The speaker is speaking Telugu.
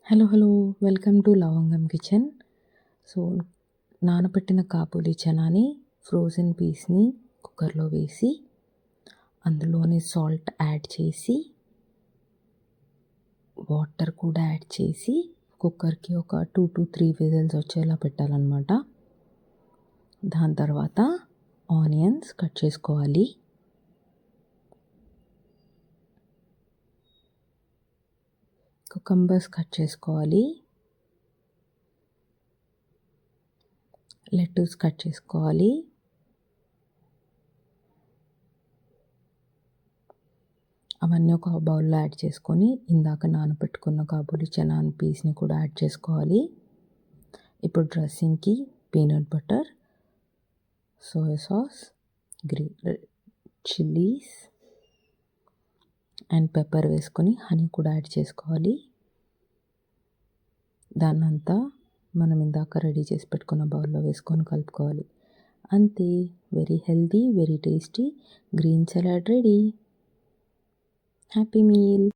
హలో. వెల్కమ్ టు లవంగం కిచెన్. సో, నానబెట్టిన కాబూలి చనాని ఫ్రోజన్ పీస్‌ని కుక్కర్‌లో వేసి, అందులోనే సాల్ట్ యాడ్ చేసి, వాటర్ కూడా యాడ్ చేసి, కుక్కర్‌కి ఒక 2-3 విజిల్స్ వచ్చేలా పెట్టాలన్నమాట. దాని తర్వాత ఆనియన్స్ కట్ చేసుకోవాలి. కుకుంబర్స్ కట్ చేసుకోవాలి. లెట్టూస్ కట్ చేసుకోవాలి. అవన్నీ ఒక బౌల్‌లో యాడ్ చేసుకొని, ఇందాక నానబెట్టుకున్న కాబూలి చనా పీస్‌ని కూడా యాడ్ చేసుకోవాలి. ఇప్పుడు డ్రెస్సింగ్‌కి peanut butter, soya sauce, chillies and pepper వేసుకొని హనీ కూడా యాడ్ చేసుకోవాలి. దాన్నంతా మనం ఇందాక రెడీ చేసి పెట్టుకున్న బౌల్‌లో వేసుకొని కలుపుకోవాలి. అంతే, very healthy, very tasty green salad ready. Happy meal.